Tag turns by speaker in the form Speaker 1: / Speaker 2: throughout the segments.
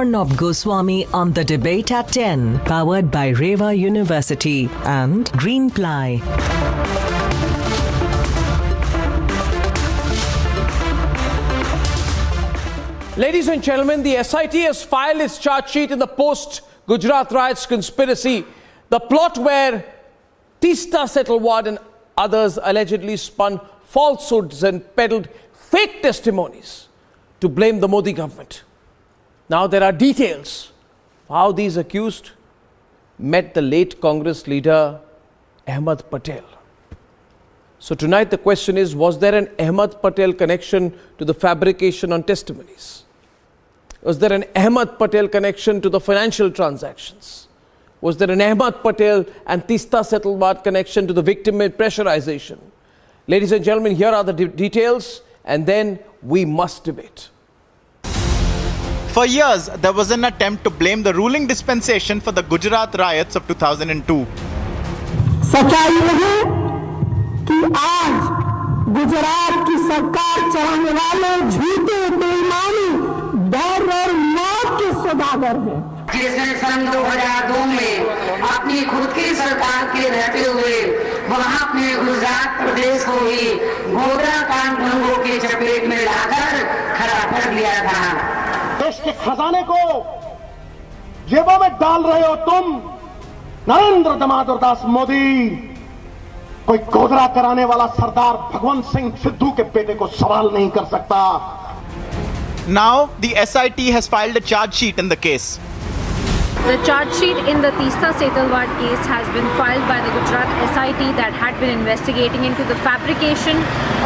Speaker 1: Arnab Goswami on the debate at 10, powered by Reva University and Greenply.
Speaker 2: Ladies and gentlemen, the SIT has filed its charge sheet in the post-Gujarat riots conspiracy, the plot where Teesta Setalwad and others allegedly spun falsehoods and peddled fake testimonies to blame the Modi government. Now there are details how these accused met the late Congress leader Ahmad Patel. So tonight the question is, was there an Ahmad Patel connection to the fabrication on testimonies? Was there an Ahmad Patel connection to the financial transactions? Was there an Ahmad Patel and Teesta Setalwad connection to the victim-made pressurization? Ladies and gentlemen, here are the details, and then we must debate.
Speaker 3: For years, there was an attempt to blame the ruling dispensation for the Gujarat riots of 2002.
Speaker 4: सच्चाई है कि आज गुजरात की सरकार चलाने वाले झूठे बेईमानी डर और मौत के सौदागर हैं।
Speaker 5: जिसने सन 2002 में अपनी खुद की सरकार के रहते हुए वहां अपने गुजरात प्रदेश को ही गोधरा कांड दंगों के चपेट में लाकर खड़ा कर दिया था।
Speaker 4: देश के खजाने को जेबों में डाल रहे हो तुम, नरेंद्र दामोदर दास मोदी। कोई गोधरा कराने वाला सरदार भगवंत सिंह सिद्धू के बेटे को सवाल नहीं कर सकता।
Speaker 3: Now, the SIT has filed a charge sheet in the case.
Speaker 6: The charge sheet in the Teesta Setalwad case has been filed by the Gujarat SIT that had been investigating into the fabrication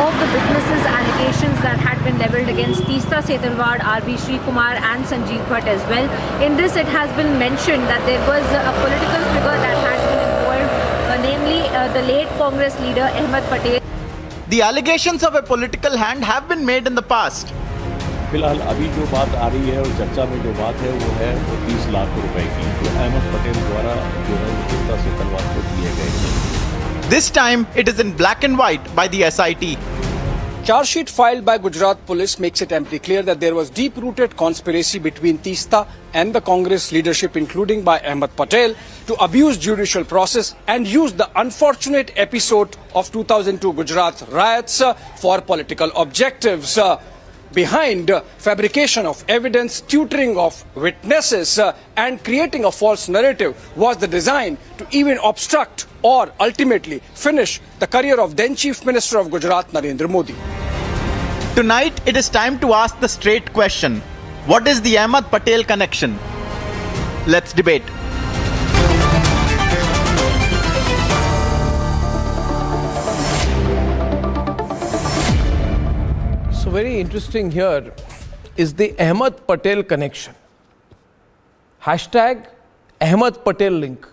Speaker 6: of the witnesses' allegations that had been levelled against Teesta Setalwad, RB Srikumar and Sanjeev Bhatt as well. In this, it has been mentioned that there was a political figure that had been involved, namely the late Congress leader Ahmad Patel.
Speaker 3: The allegations of a political hand have been made in the past.
Speaker 7: फिलहाल अभी जो बात आ रही है और चर्चा में जो बात है वो है 30 लाख रुपए की जो अहमद पटेल द्वारा जो है टीस्ता सेतलवाद को दिए गए थे।
Speaker 3: This time it is in black and white by the SIT.
Speaker 8: Charge sheet filed by Gujarat police makes it amply clear that there was deep-rooted conspiracy between Teesta and the Congress leadership, including by Ahmad Patel, to abuse judicial process and use the unfortunate episode of 2002 Gujarat riots for political objectives. Behind fabrication of evidence, tutoring of witnesses and creating a false narrative was the design to even obstruct or ultimately finish the career of then Chief Minister of Gujarat, Narendra Modi.
Speaker 3: Tonight it is time to ask the straight question. What is the Ahmad Patel connection? Let's debate.
Speaker 2: So very interesting here is the Ahmad Patel connection. Hashtag Ahmad Patel link.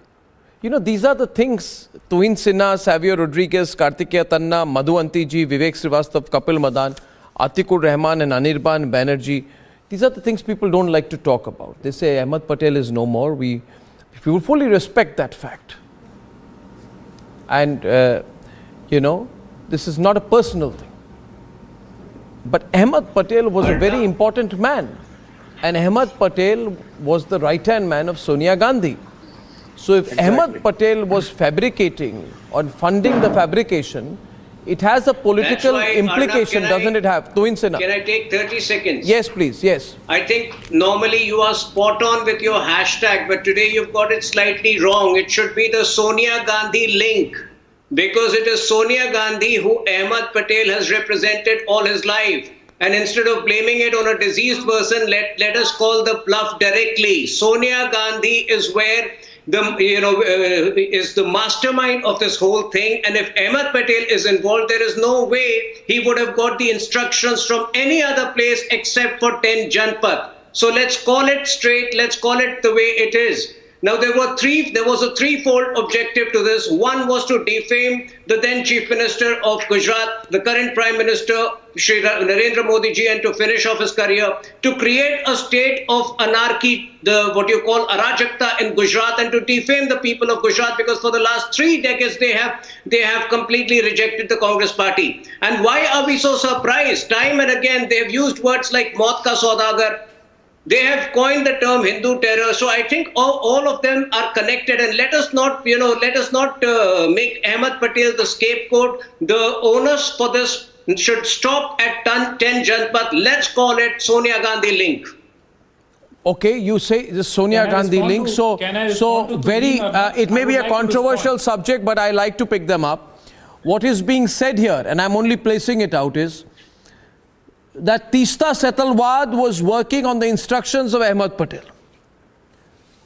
Speaker 2: You know, these are the things Tuhin Sinha, Xavier Rodriguez, Kartikeya Tanna, Madhu Antiji, Vivek Srivastav, Kapil Madan, Atikur Rahman and Anirban Banerjee. These are the things people don't like to talk about. They say Ahmad Patel is no more. We will fully respect that fact. And, you know, this is not a personal thing. But Ahmad Patel was a very important man. And Ahmad Patel was the right-hand man of Sonia Gandhi. So if Ahmad Patel was fabricating or funding the fabrication, it has a political implication, Arnab, doesn't it have? Tuhin Sinha.
Speaker 9: Can I take 30 seconds?
Speaker 2: Yes, please. Yes.
Speaker 9: I think normally you are spot on with your hashtag, but today you've got it slightly wrong. It should be the Sonia Gandhi link. Because it is Sonia Gandhi who Ahmad Patel has represented all his life. And instead of blaming it on a deceased person, let us call the bluff directly. Sonia Gandhi is where is the mastermind of this whole thing. And if Ahmad Patel is involved, there is no way he would have got the instructions from any other place except for 10 Janpath. So let's call it straight. Let's call it the way it is. Now, there was a threefold objective to this. One was to defame the then Chief Minister of Gujarat, the current Prime Minister, Shri Narendra Modi ji, and to finish off his career, to create a state of anarchy, what you call Arajakta in Gujarat, and to defame the people of Gujarat, because for the last 3 decades they have completely rejected the Congress party. And why are we so surprised? Time and again they have used words like Maut ka Saudagar, They have coined the term Hindu terror. So I think all of them are connected. And let us not make Ahmed Patel the scapegoat. The onus for this should stop at 10 Janpath. Let's call it Sonia Gandhi link.
Speaker 2: Okay, you say the Sonia Gandhi link. It may be a controversial subject, but I like to pick them up. What is being said here, and I'm only placing it out, is that Teesta Setalwad was working on the instructions of Ahmad Patel.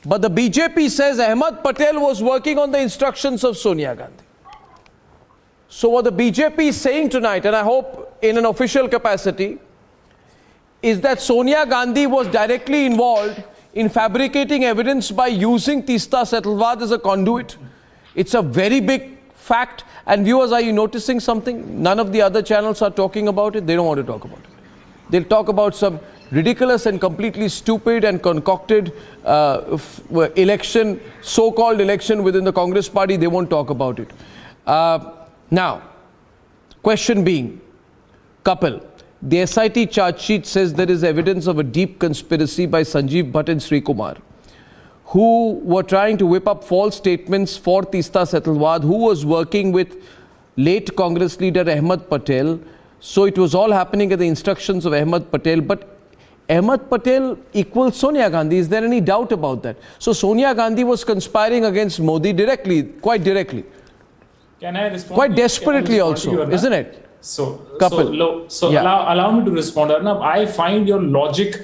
Speaker 2: But the BJP says Ahmad Patel was working on the instructions of Sonia Gandhi. So what the BJP is saying tonight, and I hope in an official capacity, is that Sonia Gandhi was directly involved in fabricating evidence by using Teesta Setalwad as a conduit. It's a very big fact. And viewers, are you noticing something? None of the other channels are talking about it. They don't want to talk about it. They'll talk about some ridiculous and completely stupid and concocted election, so-called election within the Congress party. They won't talk about it. Now, question being, Kapil, the SIT charge sheet says there is evidence of a deep conspiracy by Sanjeev Bhatt and Sri Kumar, who were trying to whip up false statements for Teesta Setalwad, who was working with late Congress leader Ahmad Patel. So it was all happening at the instructions of Ahmad Patel. But Ahmad Patel equals Sonia Gandhi. Is there any doubt about that? So Sonia Gandhi was conspiring against Modi directly, quite directly.
Speaker 10: Can I respond?
Speaker 2: Quite desperately also, isn't it?
Speaker 10: Allow me to respond, Arnab. I find your logic,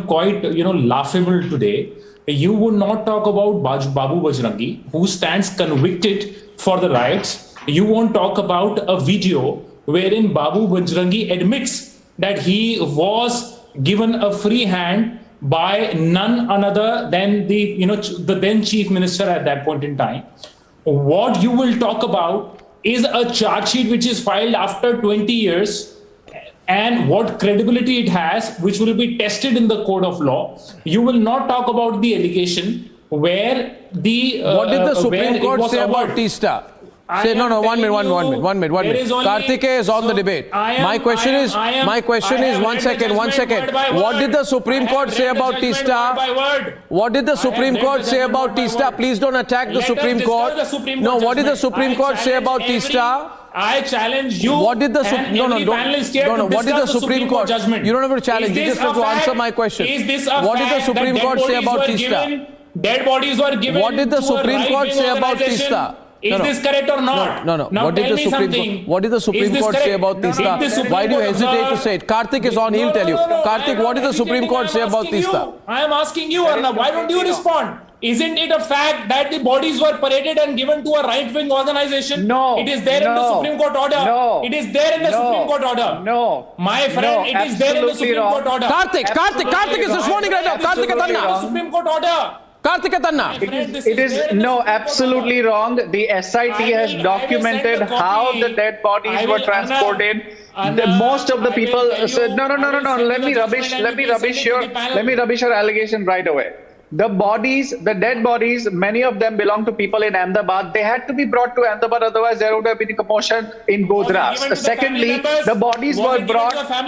Speaker 10: quite, laughable today. You would not talk about Babu Bajrangi, who stands convicted for the riots. You won't talk about a video wherein Babu Bajrangi admits that he was given a free hand by none other than the then chief minister at that point in time. What you will talk about is a charge sheet which is filed after 20 years and what credibility it has, which will be tested in the court of law. You will not talk about the allegation where the...
Speaker 2: what did the Supreme Court say about Teesta? Say, no, 1 minute. Karthikeya is on the debate. My question is, one second. What did the Supreme Court say about Teesta? What did the Supreme Court say about Teesta? Please don't attack the Supreme Court. No, what did the Supreme Court say about Teesta?
Speaker 10: I challenge you.
Speaker 2: What did the what did the Supreme Court judgment? You don't have to challenge. You just have to answer my question. What did the Supreme Court say about Teesta?
Speaker 10: Dead bodies were given.
Speaker 2: What did the Supreme Court say about Teesta?
Speaker 10: Is this correct or not?
Speaker 2: No.
Speaker 10: Now
Speaker 2: what did the Supreme Court say about Teesta? Why do you hesitate to say it? Karthik is on, he'll tell you. Karthik, what did the Supreme Court say about Teesta?
Speaker 10: I am asking you, Arnab, why don't you respond? Isn't it a fact that the bodies were paraded and given to a right-wing organization?
Speaker 11: No.
Speaker 10: It is there in the Supreme Court order.
Speaker 11: No.
Speaker 10: It is there in the Supreme Court order.
Speaker 11: No.
Speaker 10: My friend, it is there in the Supreme Court order.
Speaker 2: Karthik is responding right now. Karthik Tanna.
Speaker 10: Supreme Court order.
Speaker 2: Karthik Tanna.
Speaker 11: It is absolutely wrong. The SIT has documented how the dead bodies were transported. Most of the people said, no. Let me rubbish your allegation right away. The dead bodies, many of them belong to people in Ahmedabad. They had to be brought to Ahmedabad, otherwise there would have been a commotion in Godhra. Secondly, the bodies were brought. No.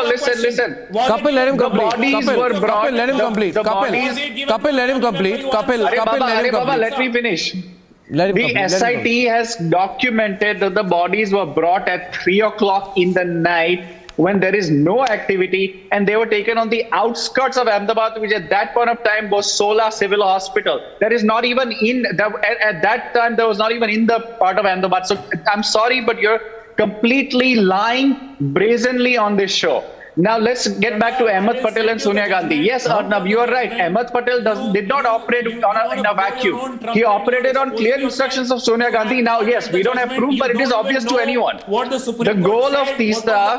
Speaker 11: Listen.
Speaker 2: Kapil, let him complete.
Speaker 11: The bodies were brought.
Speaker 2: Kapil, let him complete. Kapil, let him complete.
Speaker 11: Baba, let me finish. The SIT has documented that the bodies were brought at 3 o'clock in the night when there is no activity, and they were taken on the outskirts of Ahmedabad, which at that point of time was Sola Civil Hospital. That is not even at that time, there was not even in the part of Ahmedabad. So I'm sorry, but you're completely lying brazenly on this show. Now let's get back to Ahmed Patel and Sonia Gandhi. Yes, Arnab, you are right. Ahmed Patel did not operate in a vacuum. He operated on clear instructions of Sonia Gandhi. Now, yes, we don't have proof, but it is obvious to anyone. The goal of Teesta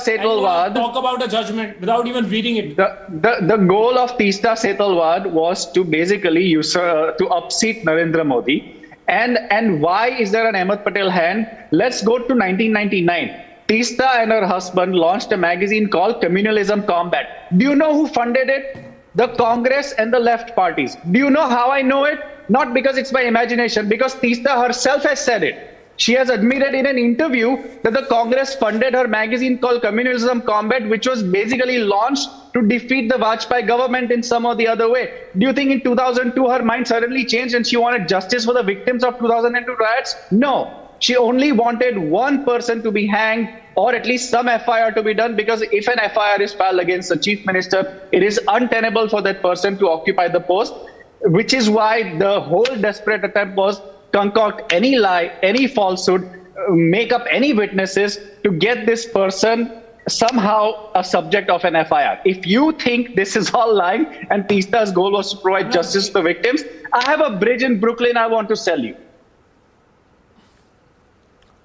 Speaker 11: Setalwad.
Speaker 10: Talk about a judgment without even reading it.
Speaker 11: The goal of Teesta Setalwad was to basically to upseat Narendra Modi. And why is there an Ahmed Patel hand? Let's go to 1999. Teesta and her husband launched a magazine called Communalism Combat. Do you know who funded it? The Congress and the left parties. Do you know how I know it? Not because it's my imagination, because Teesta herself has said it. She has admitted in an interview that the Congress funded her magazine called Communalism Combat, which was basically launched to defeat the Vajpayee government in some or the other way. Do you think in 2002 her mind suddenly changed and she wanted justice for the victims of 2002 riots? No. She only wanted one person to be hanged, or at least some FIR to be done, because if an FIR is filed against the chief minister, it is untenable for that person to occupy the post, which is why the whole desperate attempt was concoct any lie, any falsehood, make up any witnesses to get this person somehow a subject of an FIR. If you think this is all lying and Teesta's goal was to provide justice to the victims, I have a bridge in Brooklyn I want to sell you.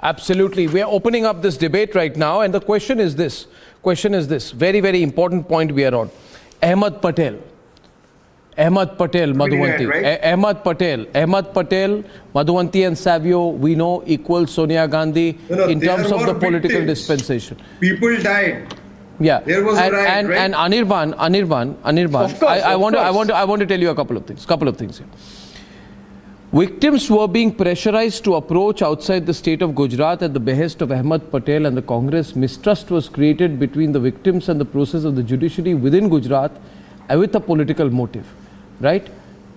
Speaker 2: Absolutely. We are opening up this debate right now, and the question is this. Very, very important point we are on. Ahmad Patel, Madhuvanti.
Speaker 12: Right?
Speaker 2: Ahmad Patel, Madhuvanti and Savio, we know, equal Sonia Gandhi in terms of the political dispensation.
Speaker 12: People died.
Speaker 2: Yeah.
Speaker 12: There was a riot, right?
Speaker 2: And Anirban, I want to tell you a couple of things here. Victims were being pressurized to approach outside the state of Gujarat at the behest of Ahmad Patel and the Congress. Mistrust was created between the victims and the process of the judiciary within Gujarat with a political motive. Right?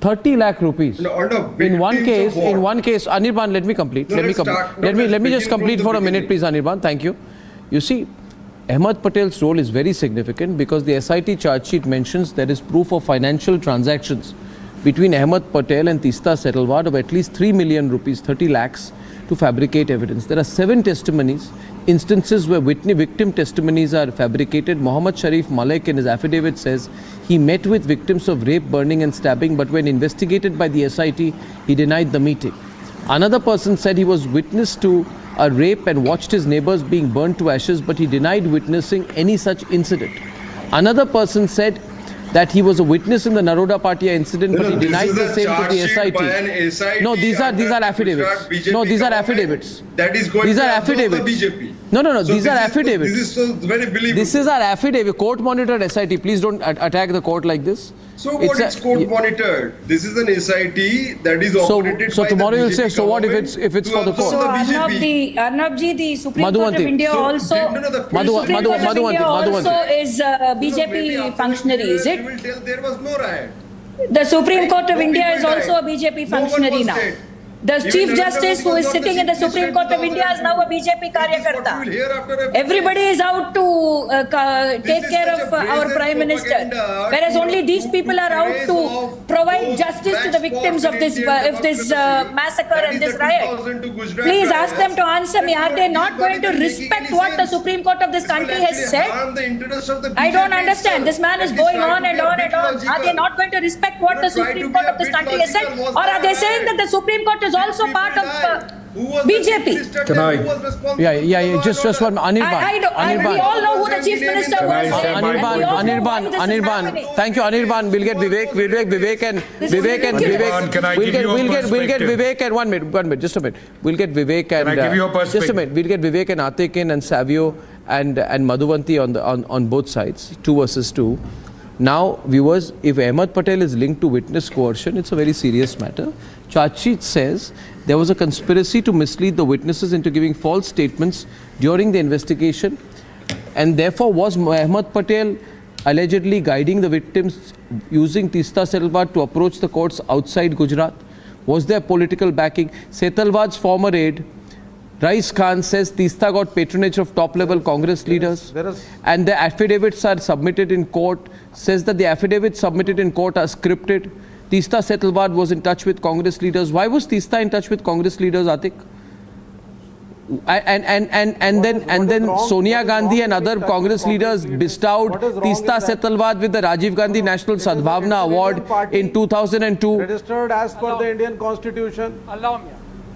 Speaker 2: 30 lakh rupees. In one case, Anirban, let me complete. Let me just complete for a minute, please, Anirban. Thank you. You see, Ahmad Patel's role is very significant because the SIT charge sheet mentions there is proof of financial transactions between Ahmad Patel and Teesta Setalvad of at least 3 million rupees, 30 lakhs, to fabricate evidence. There are 7 instances where victim testimonies are fabricated. Mohammed Sharif Malik in his affidavit says he met with victims of rape, burning and stabbing, but when investigated by the SIT, he denied the meeting. Another person said he was witness to a rape and watched his neighbors being burnt to ashes, but he denied witnessing any such incident. Another person said that he was a witness in the Naroda Patia incident, but he denied the same to the SIT. No, these are affidavits. No, these are affidavits.
Speaker 12: That is going
Speaker 2: these are
Speaker 12: to
Speaker 2: affidavits.
Speaker 12: The BJP.
Speaker 2: No,
Speaker 12: so
Speaker 2: these are affidavits.
Speaker 12: This is so very believable.
Speaker 2: This is our affidavit, court monitored SIT. Please don't attack the court like this.
Speaker 12: So what is court monitored? This is an SIT that is operated
Speaker 2: so
Speaker 12: by
Speaker 2: tomorrow
Speaker 12: the
Speaker 2: you'll
Speaker 12: BJP
Speaker 2: say, so what if it's for the court?
Speaker 13: So Arnab ji, the Supreme Court of India also is BJP functionary, is it?
Speaker 12: Will tell there was no riot.
Speaker 13: The Supreme Court of India is also a BJP functionary now. The Chief Justice who is sitting in the Supreme Court of India is now a BJP Karyakarta. Everybody is out to take care of our Prime Minister, whereas only these people are out to provide justice to the victims of this massacre and this riot. Please ask them to answer me. Are they not going to respect what the Supreme Court of this country has said? I don't understand. This man is going on and on and on. Are they not going to respect what the Supreme Court of this country has said? Or are they saying that the Supreme Court is also part of BJP?
Speaker 12: Can I?
Speaker 2: Yeah. Just one. Anirban.
Speaker 13: We all know who the Chief Minister was.
Speaker 2: Anirban. Thank you, Anirban. We'll get Vivek and we'll get Vivek and one minute. Just a minute. We'll get Vivek and
Speaker 12: Can I give you a perspective?
Speaker 2: just a minute. We'll get Vivek and Atikin and Savio and Madhuvanti on both sides, 2 versus 2. Now, viewers, if Ahmad Patel is linked to witness coercion, it's a very serious matter. Chargesheet says there was a conspiracy to mislead the witnesses into giving false statements during the investigation, and therefore was Ahmad Patel allegedly guiding the victims using Teesta Setalvad to approach the courts outside Gujarat? Was there political backing? Setalvad's former aide, Rais Khan, says Teesta got patronage of top-level Congress leaders, and the affidavits are submitted in court, says that the affidavits submitted in court are scripted. Teesta Setalvad was in touch with Congress leaders. Why was Teesta in touch with Congress leaders, Atik? And then Sonia Gandhi and other Congress leaders bestowed Teesta Setalvad with the Rajiv Gandhi National Sadbhavna Award in 2002.
Speaker 14: Registered as per the Indian Constitution.
Speaker 2: Allow me.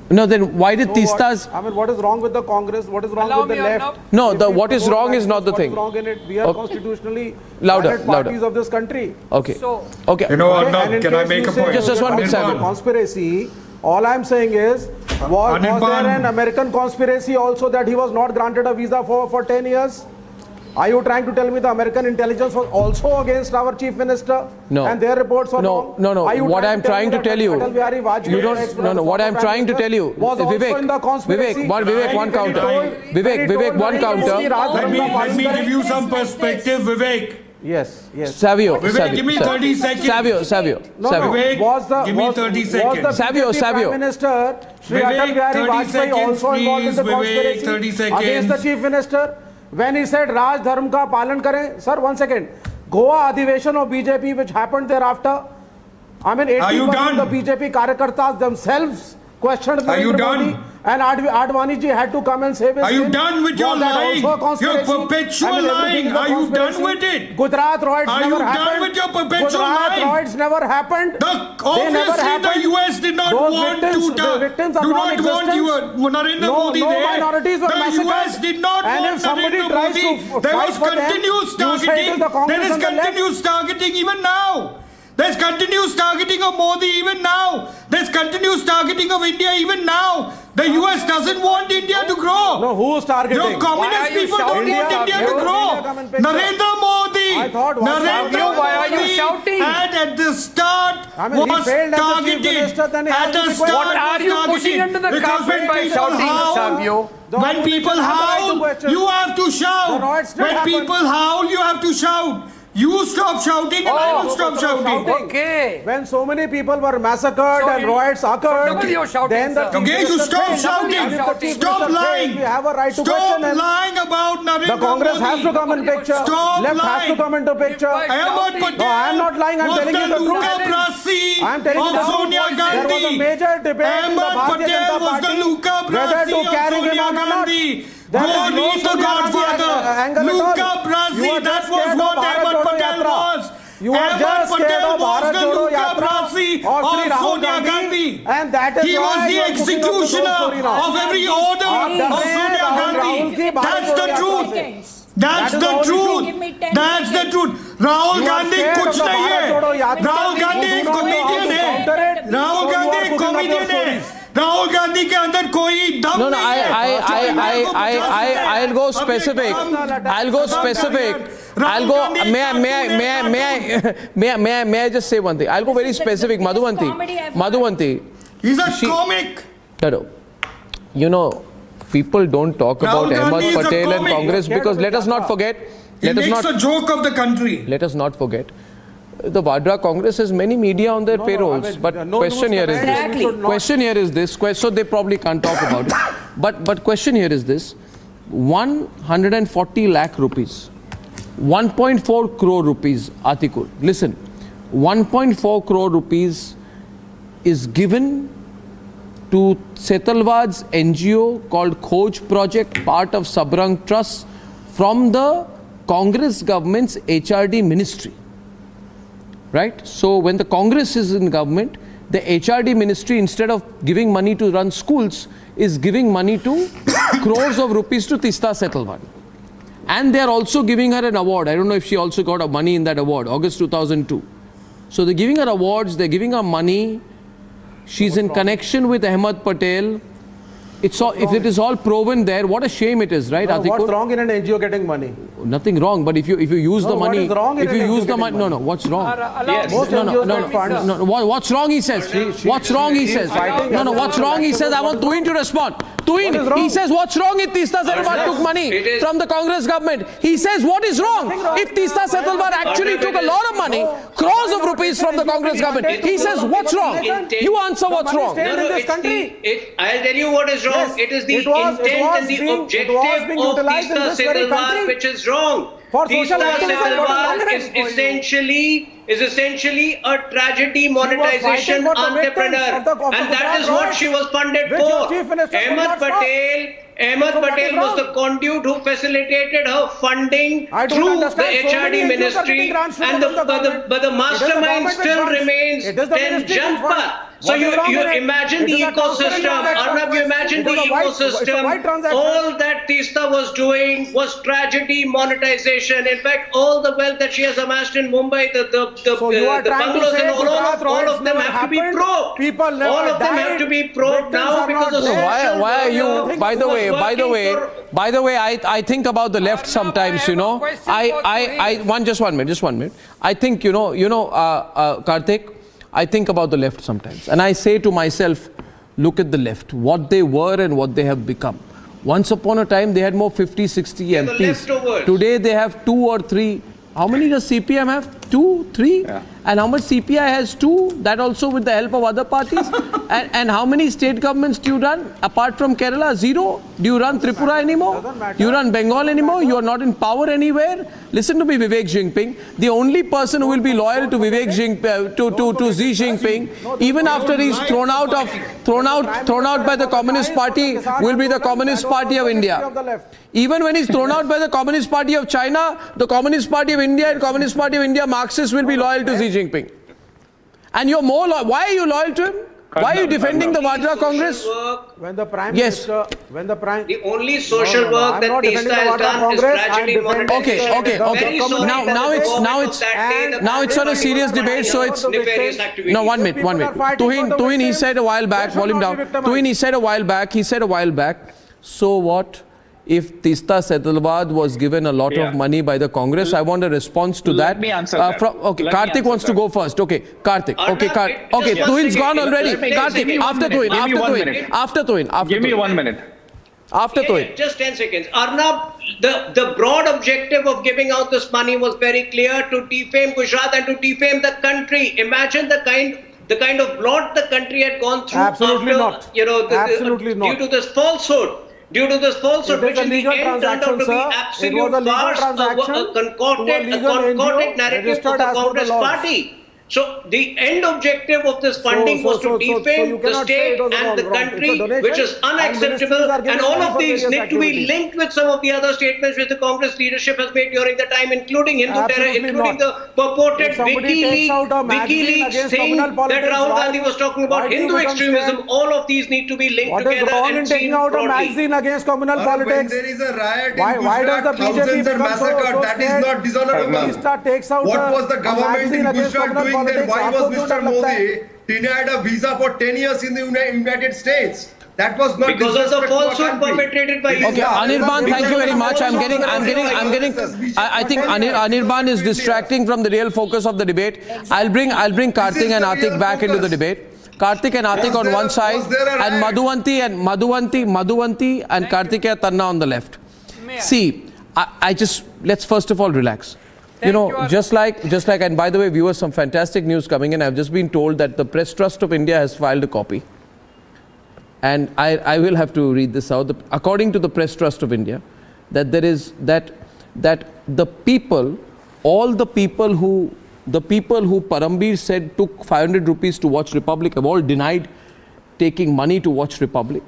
Speaker 2: No, then why did Teesta's...
Speaker 14: I mean, what is wrong with the Congress? What is wrong with the left?
Speaker 2: No, what is wrong is not the thing.
Speaker 14: What is wrong in it? We are constitutionally
Speaker 2: louder
Speaker 14: parties of this country.
Speaker 2: Okay. Okay.
Speaker 12: You know, Arnab, can I make a point?
Speaker 2: Just one minute, Simon.
Speaker 14: Conspiracy. All I'm saying is, was there an American conspiracy also that he was not granted a visa for 10 years? Are you trying to tell me the American intelligence was also against our chief minister?
Speaker 2: No.
Speaker 14: And their reports were wrong?
Speaker 2: No.
Speaker 14: Are you
Speaker 2: What I'm trying to tell you,
Speaker 14: Atal Bihari Vajpayee,
Speaker 2: you don't. No. What I'm trying to tell you,
Speaker 14: was also in the conspiracy.
Speaker 2: Vivek, one counter. Vivek, one counter.
Speaker 14: Let
Speaker 15: me give you some perspective, Vivek.
Speaker 14: Yes.
Speaker 2: Savio.
Speaker 15: Vivek, give me 30 seconds.
Speaker 2: Savio.
Speaker 15: Vivek, give me 30 seconds.
Speaker 2: Savio.
Speaker 14: Prime Minister Shri Atal Bihari Vajpayee also involved in the
Speaker 15: Vivek, 30
Speaker 14: conspiracy
Speaker 15: seconds.
Speaker 14: against the chief minister when he said Raj Dharm ka palan kare? Sir, 1 second. Goa Adhiveshan of BJP which happened thereafter. I mean, 80% of the BJP Karyakartas themselves questioned Narendra Modi, and Advani ji had to come and save his
Speaker 15: Are you
Speaker 14: skin.
Speaker 15: done with your
Speaker 14: Was that
Speaker 15: lying?
Speaker 14: also a conspiracy?
Speaker 15: Your perpetual
Speaker 14: I mean, everything
Speaker 15: lying.
Speaker 14: is a
Speaker 15: Are you done
Speaker 14: conspiracy.
Speaker 15: with it?
Speaker 14: Gujarat riots
Speaker 15: Are
Speaker 14: never
Speaker 15: you
Speaker 14: happened.
Speaker 15: done with your perpetual
Speaker 14: Gujarat
Speaker 15: lying?
Speaker 14: riots never happened.
Speaker 15: Obviously,
Speaker 14: never happened.
Speaker 15: the US did not
Speaker 14: Those
Speaker 15: want
Speaker 14: victims,
Speaker 15: to
Speaker 14: the victims are
Speaker 15: do not want
Speaker 14: non-existent.
Speaker 15: you, Narendra Modi
Speaker 14: no
Speaker 15: there.
Speaker 14: minorities were
Speaker 15: the
Speaker 14: massacred.
Speaker 15: US did not
Speaker 14: And
Speaker 15: want
Speaker 14: if somebody
Speaker 15: Narendra
Speaker 14: tries
Speaker 15: Modi.
Speaker 14: to
Speaker 15: There
Speaker 14: fight
Speaker 15: was
Speaker 14: for them,
Speaker 15: continuous
Speaker 14: you say it is
Speaker 15: targeting.
Speaker 14: the Congress
Speaker 15: There is
Speaker 14: and the left.
Speaker 15: continuous targeting even now. There's continuous targeting of Modi even now. There's continuous targeting of India even now. The US doesn't want India to grow.
Speaker 14: No, who's targeting?
Speaker 15: Your communist people don't want India to grow. Narendra Modi. Narendra Modi had at the start was targeted. At the start,
Speaker 8: what are you pushing under the carpet by shouting, Savio?
Speaker 15: When people howl, you have to shout. When people howl, you have to shout. You stop shouting and I will stop shouting.
Speaker 8: Okay.
Speaker 14: When so many people were massacred and riots occurred, then the
Speaker 15: okay, you stop shouting. Stop lying.
Speaker 14: We have a right to
Speaker 15: stop
Speaker 14: question him.
Speaker 15: lying about Narendra
Speaker 14: The Congress
Speaker 15: Modi.
Speaker 14: has to come in picture.
Speaker 15: Stop
Speaker 14: Left
Speaker 15: lying.
Speaker 14: has to come into picture.
Speaker 15: Ahmad Patel.
Speaker 14: No, I am not lying. I am telling you the truth. I am telling you the truth.
Speaker 15: Sonia Gandhi.
Speaker 14: There was a major debate in the
Speaker 15: Ahmad
Speaker 14: Bharatiya
Speaker 15: Patel
Speaker 14: Janata
Speaker 15: was the
Speaker 14: Party
Speaker 15: Luca
Speaker 14: whether
Speaker 15: Brasi
Speaker 14: to
Speaker 15: of
Speaker 14: carry him
Speaker 15: Sonia
Speaker 14: or not.
Speaker 15: Gandhi.
Speaker 14: There
Speaker 15: Go
Speaker 14: was no
Speaker 15: read the
Speaker 14: Sonia Gandhi
Speaker 15: Godfather.
Speaker 14: angle at
Speaker 15: Luca
Speaker 14: all. You
Speaker 15: Brasi,
Speaker 14: are
Speaker 15: that
Speaker 14: just
Speaker 15: was
Speaker 14: scared
Speaker 15: what
Speaker 14: of Bharat
Speaker 15: Ahmad
Speaker 14: Jodo
Speaker 15: Patel
Speaker 14: Yatra.
Speaker 15: was.
Speaker 14: You are
Speaker 15: Ahmad
Speaker 14: just scared
Speaker 15: Patel
Speaker 14: of
Speaker 15: was
Speaker 14: Bharat
Speaker 15: the
Speaker 14: Jodo
Speaker 15: Luca
Speaker 14: Yatra
Speaker 15: Brasi
Speaker 14: or Sri
Speaker 15: of
Speaker 14: Rahul
Speaker 15: Sonia Gandhi.
Speaker 14: And that is
Speaker 15: He was
Speaker 14: why
Speaker 15: the
Speaker 14: you are cooking up the whole story
Speaker 15: executioner
Speaker 14: now.
Speaker 15: of every order of Sonia Gandhi. That's the truth. That's the truth. That's the truth. Rahul Gandhi कुछ नहीं है. Rahul Gandhi एक comedian है. Rahul Gandhi एक comedian है. Rahul Gandhi के अंदर कोई दम
Speaker 2: No,
Speaker 15: नहीं है.
Speaker 2: I'll go specific. May I just say one thing? I'll go very specific. Madhuvanti.
Speaker 15: He's a comic.
Speaker 2: No. You know, people don't talk about Ahmad Patel and Congress because let us not forget.
Speaker 15: He makes a joke of the country.
Speaker 2: Let us not forget. The Vadra Congress has many media on their payrolls, but question here is this. Question here is this. So they probably can't talk about it. But question here is this. 140 lakh rupees, 1.4 crore rupees, Atikul. Listen, 1.4 crore rupees is given to Setalwad's NGO called Khoj Project, part of Sabrang Trust, from the Congress government's HRD ministry. Right? So when the Congress is in government, the HRD ministry, instead of giving money to run schools, is giving money to crores of rupees to Teesta Setalwad. And they are also giving her an award. I don't know if she also got money in that award, August 2002. So they're giving her awards, they're giving her money. She's in connection with Ahmad Patel. It's all, if it is all proven there, what a shame it is, right?
Speaker 14: No, what's wrong in an NGO getting money?
Speaker 2: Nothing wrong, but if you use the money,
Speaker 14: what is wrong
Speaker 2: if
Speaker 14: in
Speaker 2: you
Speaker 14: an
Speaker 2: use
Speaker 14: NGO
Speaker 2: the money,
Speaker 14: getting
Speaker 2: no, what's wrong?
Speaker 14: Yes. Most NGOs get funds.
Speaker 2: No, what's wrong? He says. What's wrong? He says. No, what's wrong? He says. I want Tuin to respond. Tuin, he says, what's wrong if Teesta Setalwad took money from the Congress government? He says, what is wrong if Teesta Setalwad actually took a lot of money, crores of rupees from the Congress government? He says, what's wrong? You answer what's wrong.
Speaker 9: I'll tell you what is wrong. It is the intent and the objective of Teesta Setalwad which is wrong. Teesta Setalwad is essentially a tragedy monetization entrepreneur, and that is what she was funded for. Ahmad Patel was the conduit who facilitated her funding through the HRD ministry, but the mastermind still remains Ten Jampa. So you imagine the ecosystem, Arnab, you imagine the ecosystem. All that Teesta was doing was tragedy monetization. In fact, all the wealth that she has amassed in Mumbai, the bungalows and all of them have to be probed. All of them have to be probed now because of
Speaker 2: why are you? By the way, I think about the left sometimes. You know, just one minute. I think Karthik. I think about the left sometimes, and I say to myself, look at the left, what they were and what they have become. Once upon a time, they had more 50, 60 MPs. Today, they have 2 or 3. How many does CPM have? 2, 3? Yeah. And how much CPI has? 2? That also with the help of other parties. and how many state governments do you run? Apart from Kerala, 0? Do you run Tripura anymore? Do you run Bengal anymore? You are not in power anywhere? Listen to me, Vivek Jinping. The only person who will be loyal to Vivek to Xi Jinping, even after he's thrown out by the Communist Party, will be the Communist Party of India. Even when he's thrown out by the Communist Party of China, the Communist Party of India and Communist Party of India Marxists will be loyal to Xi Jinping. And you're more loyal. Why are you loyal to him? Why are you defending the Vadra Congress?
Speaker 14: When the Prime Minister,
Speaker 9: the only social work that Teesta has done is tragedy monetization.
Speaker 2: Okay. Now it's not a serious debate, so it's no 1 minute. Tuhin, he said a while back, volume down. Tuhin, he said a while back. So what? If Teesta Setalwad was given a lot of money by the Congress, I want a response to that.
Speaker 11: Let me answer that.
Speaker 2: Karthik wants to go first. Okay, Karthik. Okay, Tuhin's gone already. Karthik, after Tuhin.
Speaker 11: Give me 1 minute.
Speaker 2: After Tuhin.
Speaker 9: Just 10 seconds. Arnab, the broad objective of giving out this money was very clear: to defame Gujarat and to defame the country. Imagine the kind of blot the country had gone through.
Speaker 14: Absolutely not.
Speaker 9: Due to this falsehood. Which in the end turned out to be absolute farce, a concocted narrative of the Congress Party. So the end objective of this funding was to defame the state and the country, which is unacceptable. And all of these need to be linked with some of the other statements which the Congress leadership has made during the time, including Hindu terror, including the purported WikiLeaks thing that Rahul Gandhi was talking about, Hindu extremism. All of these need to be linked together and seen
Speaker 14: taking out a magazine against communal politics?
Speaker 12: When there is a riot
Speaker 14: why does the BJP become so
Speaker 12: that is not dishonorable. What was the government in Gujarat doing? Then why was Mr. Modi denied a visa for 10 years in the United States? That was not
Speaker 9: because of the falsehood perpetrated by you.
Speaker 2: Okay, Anirban, thank you very much. I think Anirban is distracting from the real focus of the debate. I'll bring Karthik and Atik back into the debate. Karthik and Atik on one side, and Madhuvanti and Karthikeya Tanna on the left. See, let's first of all relax. Just like, and by the way, viewers, some fantastic news coming in. I've just been told that the Press Trust of India has filed a copy. And I will have to read this out. According to the Press Trust of India, that there is that the people, all the people who Parambir said took 500 rupees to watch Republic have all denied taking money to watch Republic.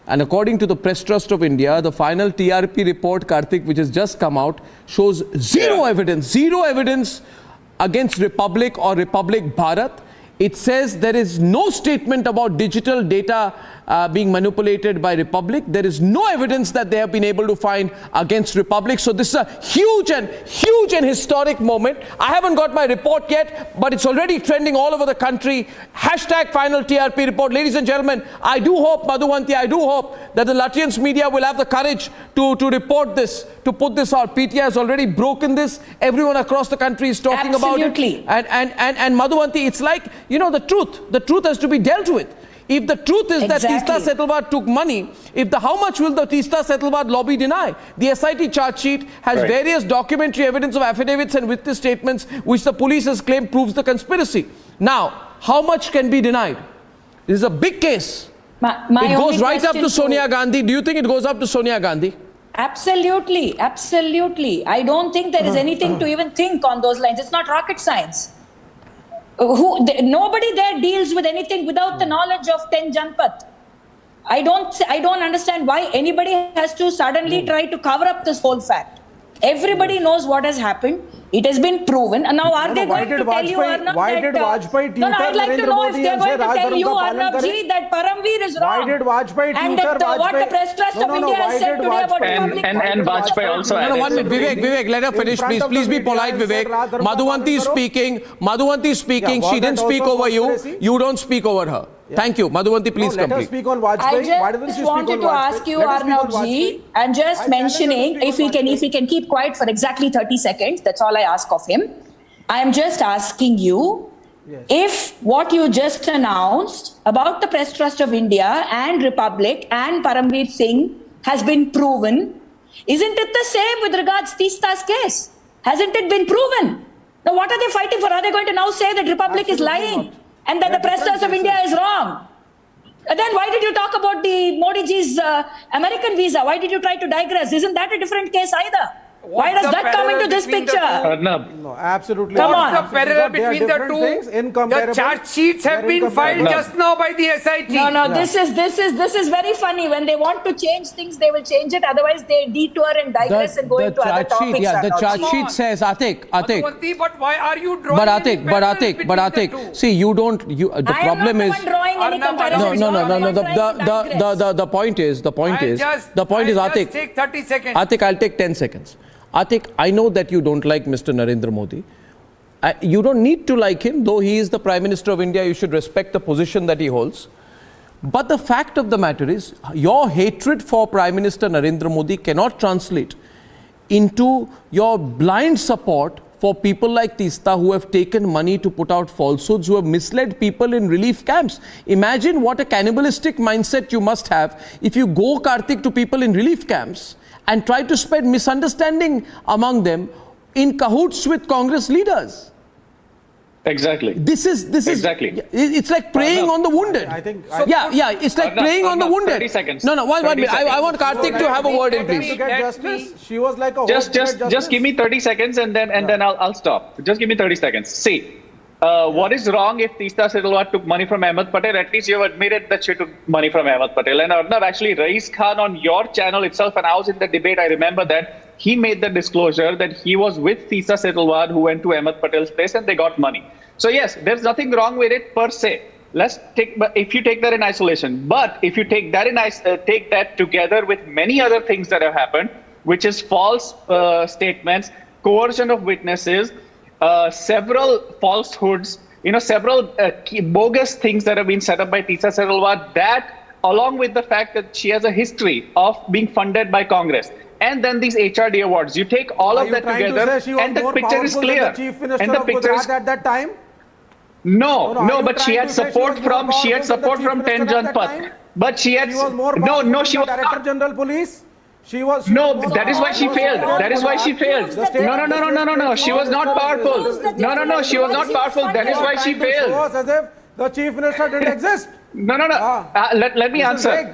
Speaker 2: And according to the Press Trust of India, the final TRP report, Karthik, which has just come out, shows zero evidence against Republic or Republic Bharat. It says there is no statement about digital data being manipulated by Republic. There is no evidence that they have been able to find against Republic. So this is a huge and historic moment. I haven't got my report yet, but it's already trending all over the country. Hashtag final TRP report. Ladies and gentlemen, I do hope, Madhuvanti, I do hope that the Latvian media will have the courage to report this, to put this out. PTI has already broken this. Everyone across the country is talking about it. And Madhuvanti, it's like, the truth has to be dealt with. If the truth is that Teesta Setalwad took money, how much will the Teesta Setalwad lobby deny? The SIT charge sheet has various documentary evidence of affidavits and witness statements which the police has claimed proves the conspiracy. Now, how much can be denied? This is a big case. It goes right up to Sonia Gandhi. Do you think it goes up to Sonia Gandhi?
Speaker 13: Absolutely. I don't think there is anything to even think on those lines. It's not rocket science. Nobody there deals with anything without the knowledge of 10 Janpat. I don't understand why anybody has to suddenly try to cover up this whole fact. Everybody knows what has happened. It has been proven. And now are they going to tell you, Arnab,
Speaker 14: why did Vajpayee tutor
Speaker 13: I'd like to
Speaker 14: Narendra
Speaker 13: know if
Speaker 14: Modi
Speaker 13: they're
Speaker 14: and
Speaker 13: going
Speaker 14: say
Speaker 13: to tell you,
Speaker 14: Raj Dharma
Speaker 13: Arnab ji, that Paramveer is wrong.
Speaker 14: Why did Vajpayee
Speaker 13: and
Speaker 14: tutor
Speaker 13: that, what the press trust of India has said today about Republic.
Speaker 11: And Vajpayee also
Speaker 2: No, 1 minute. Vivek, let her finish, please. Please be polite, Vivek. Madhuvanti is speaking. Madhuvanti is speaking. She didn't speak over you. You don't speak over her. Thank you. Madhuvanti, please
Speaker 14: let her
Speaker 2: complete.
Speaker 14: speak on Vajpayee.
Speaker 13: I just wanted to ask you, Arnab ji, and just mentioning, if he can keep quiet for exactly 30 seconds, that's all I ask of him. I am just asking you, if what you just announced about the Press Trust of India and Republic and Paramveer Singh has been proven, isn't it the same with regards to Teesta's case? Hasn't it been proven? Now what are they fighting for? Are they going to now say that Republic is lying and that the Press Trust of India is wrong? And then why did you talk about the Modi ji's American visa? Why did you try to digress? Isn't that a different case either? Why does that come into this picture?
Speaker 11: Arnab.
Speaker 14: No, absolutely.
Speaker 13: Come
Speaker 14: not.
Speaker 13: on.
Speaker 16: What's the parallel between the two? The charge sheets have been filed just now by the SIT.
Speaker 13: No, this is very funny. When they want to change things, they will change it. Otherwise, they detour and digress and go into other topics.
Speaker 2: The charge sheet says, Atik.
Speaker 16: But why are you drawing?
Speaker 2: But Atik. See, you don't. The problem is.
Speaker 13: Drawing any comparison.
Speaker 2: No. The point is, Atik.
Speaker 16: Take 30 seconds.
Speaker 2: Atik, I'll take 10 seconds. Atik, I know that you don't like Mr. Narendra Modi. You don't need to like him, though he is the Prime Minister of India. You should respect the position that he holds. But the fact of the matter is, your hatred for Prime Minister Narendra Modi cannot translate into your blind support for people like Teesta, who have taken money to put out falsehoods, who have misled people in relief camps. Imagine what a cannibalistic mindset you must have if you go, Karthik, to people in relief camps and try to spread misunderstanding among them in cahoots with Congress leaders.
Speaker 11: Exactly.
Speaker 2: This is
Speaker 11: exactly.
Speaker 2: It's like preying on the wounded. It's like preying on the wounded.
Speaker 11: 30 seconds.
Speaker 2: No, 1 minute. I want Karthik to have a word in, please.
Speaker 14: To get justice, she was like a
Speaker 11: just give me 30 seconds and then I'll stop. Just give me 30 seconds. See, what is wrong if Teesta Setalwad took money from Ahmed Patel? At least you have admitted that she took money from Ahmed Patel. And Arnab, actually, Rais Khan on your channel itself, and I was in the debate, I remember that, he made the disclosure that he was with Teesta Setalwad, who went to Ahmed Patel's place, and they got money. So yes, there's nothing wrong with it per se. If you take that in isolation. But if you take that take that together with many other things that have happened, which is false statements, coercion of witnesses, several falsehoods, several bogus things that have been set up by Teesta Setalwad, that along with the fact that she has a history of being funded by Congress, and then these HRD awards, you take all of that together and the picture is clear.
Speaker 14: And the picture is at that time?
Speaker 11: No, but she had support from 10 Janpath. But she had no, she was
Speaker 14: Director General Police.
Speaker 11: That is why she failed. That is why she failed. No. She was not powerful. No. She was not powerful. That is why she failed.
Speaker 14: As if the Chief Minister didn't exist.
Speaker 11: No. Let me answer.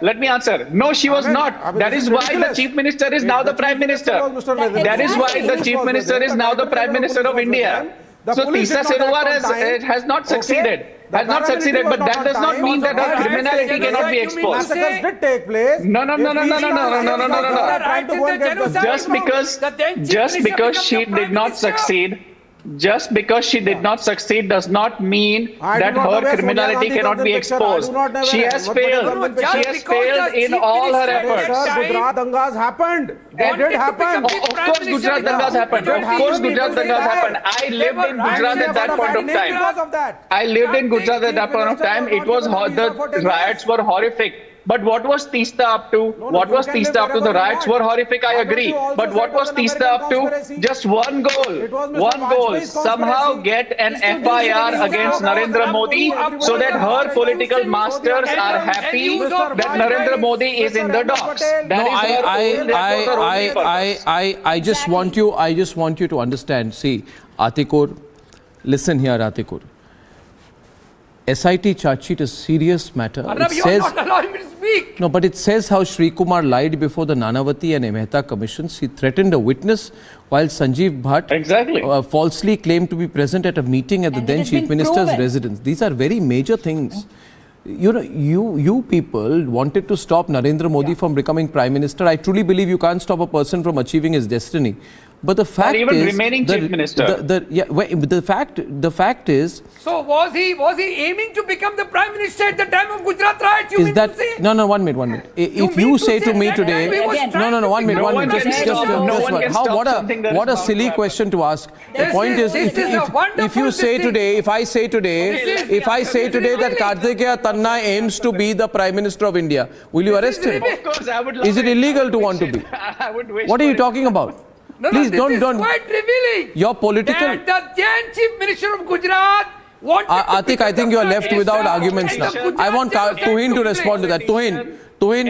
Speaker 11: No, she was not. That is why the Chief Minister is now the Prime Minister. That is why the Chief Minister is now the Prime Minister of India. So Teesta Setalwad has not succeeded. But that does not mean that her criminality cannot be exposed.
Speaker 14: Massacres did take place.
Speaker 11: No. Just because she did not succeed. Just because she did not succeed does not mean that her criminality cannot be exposed. She has failed. She has failed in all her efforts.
Speaker 14: Gujarat dangas happened. They did happen.
Speaker 11: Of course Gujarat dangas happened. I lived in Gujarat at that point of time. It was the riots were horrific. But what was Teesta up to? The riots were horrific, I agree. But what was Teesta up to? Just one goal. Somehow get an FIR against Narendra Modi so that her political masters are happy that Narendra Modi is in the docks.
Speaker 2: I just want you to understand. See, Atikur, listen here, Atikur. SIT charge sheet is a serious matter.
Speaker 16: Arnab, you are not allowing me to speak.
Speaker 2: No, but it says how Sri Kumar lied before the Nanavati and Mehta commissions. He threatened a witness while Sanjeev Bhatt falsely claimed to be present at a meeting at the then Chief Minister's residence. These are very major things. You people wanted to stop Narendra Modi from becoming Prime Minister. I truly believe you can't stop a person from achieving his destiny. But the fact
Speaker 11: even
Speaker 2: is,
Speaker 11: remaining chief minister.
Speaker 2: The fact is.
Speaker 16: So was he aiming to become the prime minister at the time of Gujarat riots?
Speaker 2: Is that no? 1 minute. If you say to me today, no. 1 minute. 1 minute. What a silly question to ask. The point is, if you say today, if I say today that Kartikeya Tanna aims to be the prime minister of India, will you arrest him?
Speaker 11: Of course, I would love
Speaker 2: Is it illegal to want to be?
Speaker 11: I would wish.
Speaker 2: What are you talking about? Please
Speaker 16: this is quite revealing.
Speaker 2: Your political.
Speaker 16: That the then chief minister of Gujarat wanted
Speaker 2: Atik, I think you are left without arguments now. I want Tuhin to respond to that. Tuhin.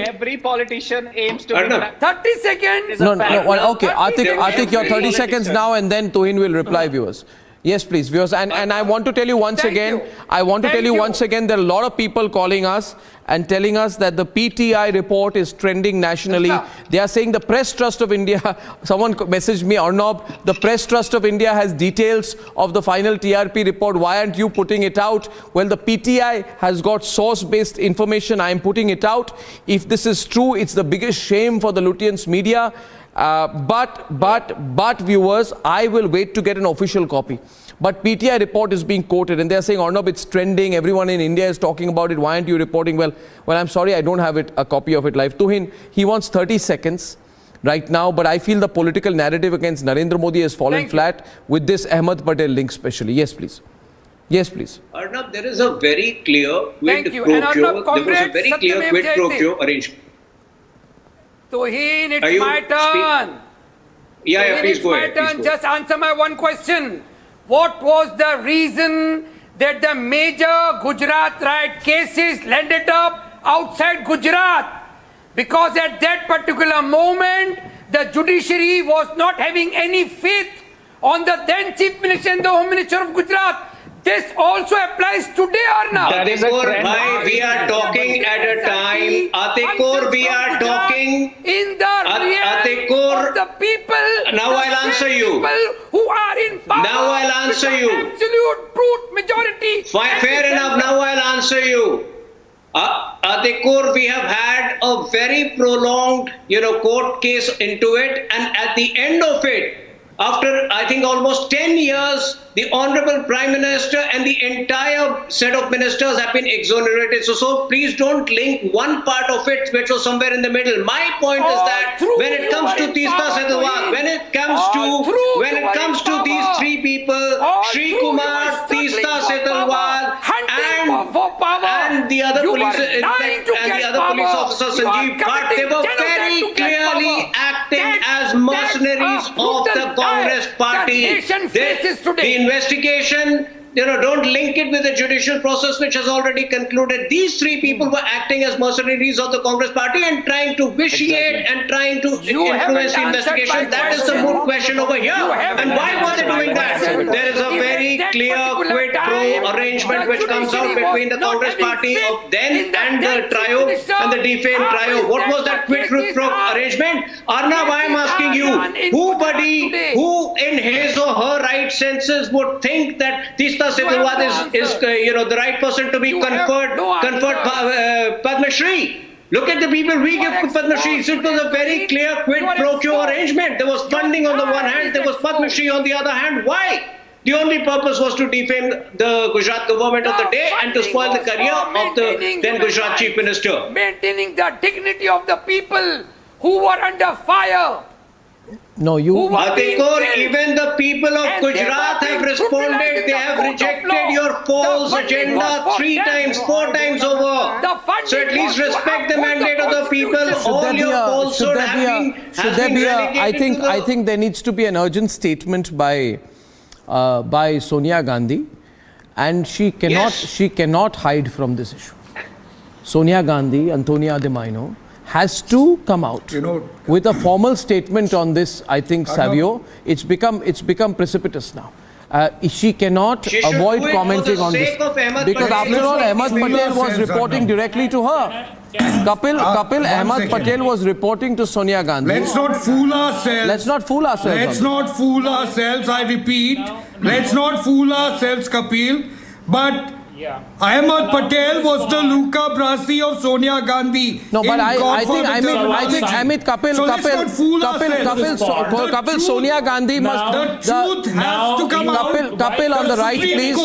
Speaker 11: Every politician aims to be
Speaker 16: 30 seconds.
Speaker 2: No. Okay, Atik, your 30 seconds now, and then Tuhin will reply, viewers. Yes, please, viewers. And I want to tell you once again, there are a lot of people calling us and telling us that the PTI report is trending nationally. They are saying the Press Trust of India, someone messaged me, Arnab, the Press Trust of India has details of the final TRP report. Why aren't you putting it out? Well, the PTI has got source-based information. I am putting it out. If this is true, it's the biggest shame for the Lutyens media. But viewers, I will wait to get an official copy. But PTI report is being quoted and they are saying, Arnab, it's trending. Everyone in India is talking about it. Why aren't you reporting? Well, I'm sorry, I don't have a copy of it live. Tuhin, he wants 30 seconds right now, but I feel the political narrative against Narendra Modi has fallen flat with this Ahmad Patel link especially. Yes, please. Yes, please.
Speaker 9: Arnab, there is a very clear quid pro quo. There was a very clear quid pro quo arrangement.
Speaker 16: Tuhin, it's my turn.
Speaker 9: Yeah, please go ahead.
Speaker 16: Just answer my one question. What was the reason that the major Gujarat riot cases landed up outside Gujarat? Because at that particular moment, the judiciary was not having any faith on the then Chief Minister and the Home Minister of Gujarat. This also applies today, Arnab.
Speaker 9: We are talking at a time. Atikor, we are talking
Speaker 16: in the reality of the people.
Speaker 9: Now I'll answer you.
Speaker 16: People who are in power.
Speaker 9: Now I'll answer you.
Speaker 16: Absolute brute majority.
Speaker 9: Fair enough. Now I'll answer you. Atikor, we have had a very prolonged, court case into it, and at the end of it, after I think almost 10 years, the Honorable Prime Minister and the entire set of ministers have been exonerated. So please don't link one part of it which was somewhere in the middle. My point is that when it comes to Teesta Setalwad, when it comes to these three people, Shri Kumar, Teesta Setalwad, and the other police officer Sanjeev Bhatt, they were very clearly acting as mercenaries of the Congress party. The investigation, don't link it with the judicial process which has already concluded. These three people were acting as mercenaries of the Congress party and trying to vitiate and trying to influence the investigation. That is the moot question over here. And why were they doing that? There is a very clear quid pro arrangement which comes out between the Congress party of then and the trio and the defamed trio. What was that quid pro arrangement? Arnab, I am asking you, who in his or her right senses would think that Teesta Setalwad is the right person to be conferred Padma Shri? Look at the people we give Padma Shri. It was a very clear quid pro quo arrangement. There was funding on the one hand, there was Padma Shri on the other hand. Why? The only purpose was to defame the Gujarat government of the day and to spoil the career of the then Gujarat Chief Minister.
Speaker 16: Maintaining the dignity of the people who were under fire.
Speaker 2: No,
Speaker 9: Atikor, even the people of Gujarat have responded. They have rejected your false agenda 3 times, 4 times over. So at least respect the mandate of the people. All your falsehood has been relegated.
Speaker 2: I think there needs to be an urgent statement by Sonia Gandhi, and she cannot hide from this issue. Sonia Gandhi, Antonia de Maino, has to come out with a formal statement on this. I think, Savio, it's become precipitous now. She cannot avoid commenting on this because after all, Ahmad Patel was reporting directly to her. Kapil Ahmad Patel was reporting to Sonia Gandhi.
Speaker 15: Let's not fool ourselves.
Speaker 2: Let's not fool ourselves.
Speaker 15: Let's not fool ourselves. I repeat, let's not fool ourselves, Kapil. But Ahmad Patel was the Luca Brasi of Sonia Gandhi.
Speaker 2: No, but I think Kapil, Sonia Gandhi must.
Speaker 15: The truth has to come out.
Speaker 2: Kapil on the right, please.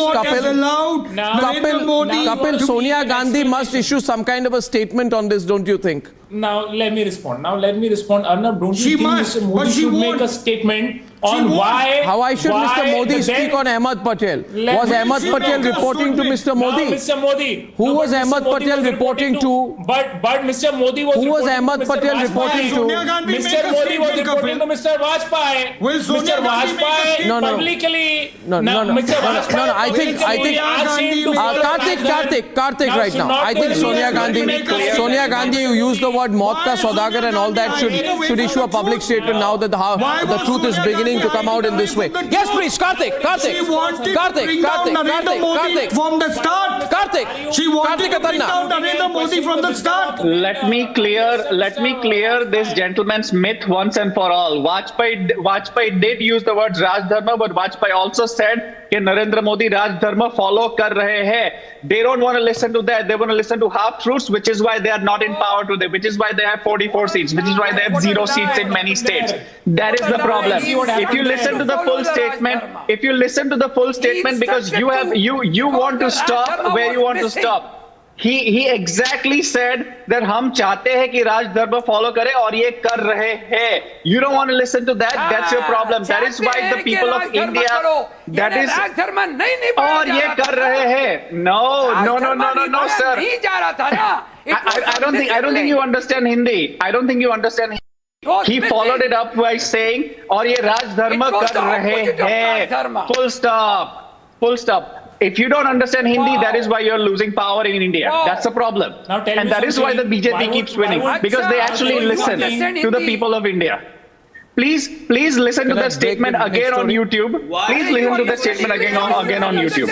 Speaker 2: Kapil, Sonia Gandhi must issue some kind of a statement on this, don't you think?
Speaker 10: Now let me respond. Arnab, don't you think Mr. Modi should make a statement on why?
Speaker 2: Why should Mr. Modi speak on Ahmad Patel? Was Ahmad Patel reporting to Mr. Modi?
Speaker 10: Mr. Modi.
Speaker 2: Who was Ahmad Patel reporting to?
Speaker 10: But Mr. Modi was.
Speaker 2: Who was Ahmad Patel reporting to?
Speaker 10: Mr. Modi was reporting to Mr. Vajpayee. Mr. Vajpayee publicly.
Speaker 2: No. I think Karthik right now. I think Sonia Gandhi, you use the word Maut ka Saudagar and all that should issue a public statement now that the truth is beginning to come out in this way. Yes, please, Karthik.
Speaker 15: She wanted to bring down Narendra Modi from the start. She wanted to bring down Narendra Modi from the start.
Speaker 11: Let me clear this gentleman's myth once and for all. Vajpayee did use the words Raj Dharma, but Vajpayee also said that Narendra Modi Raj Dharma follow kar rahe hai. They don't want to listen to that. They want to listen to half truths, which is why they are not in power today, which is why they have 44 seats, which is why they have 0 seats in many states. That is the problem. If you listen to the full statement, because you want to stop where you want to stop. He exactly said that हम चाहते हैं कि राज धर्म follow करें और ये कर रहे हैं. You don't want to listen to that. That's your problem. That is why the people of India. That is. और ये कर रहे हैं. No, sir. I don't think you understand Hindi. He followed it up by saying, और ये राज धर्म कर रहे हैं. Full stop. If you don't understand Hindi, that is why you're losing power in India. That's the problem. And that is why the BJP keeps winning. Because they actually listen to the people of India. Please listen to that statement again on YouTube. Please listen to that statement again on YouTube.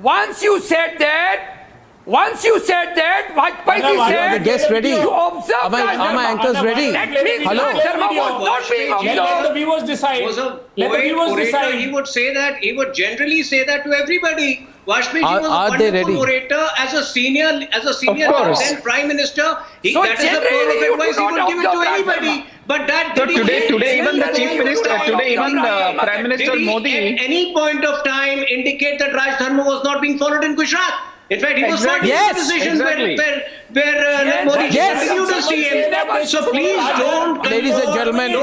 Speaker 16: Once you said that, Vajpayee said,
Speaker 2: the guests ready?
Speaker 16: Are
Speaker 2: my anchors ready? Hello?
Speaker 10: Let the viewers decide.
Speaker 9: He would say that. He would generally say that to everybody. Vajpayee was a wonderful orator as a senior then Prime Minister. That is the pearl of advice he would give it to anybody. But that
Speaker 11: today even the Chief Minister, even the Prime Minister Modi,
Speaker 9: at any point of time indicate that Raj Dharma was not being followed in Gujarat. In fact, he was not in a position where Modi continued to see him. So please don't.
Speaker 2: Ladies and gentlemen,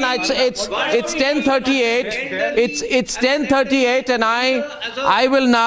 Speaker 2: it's 10:38. It's 10:38, and I will now.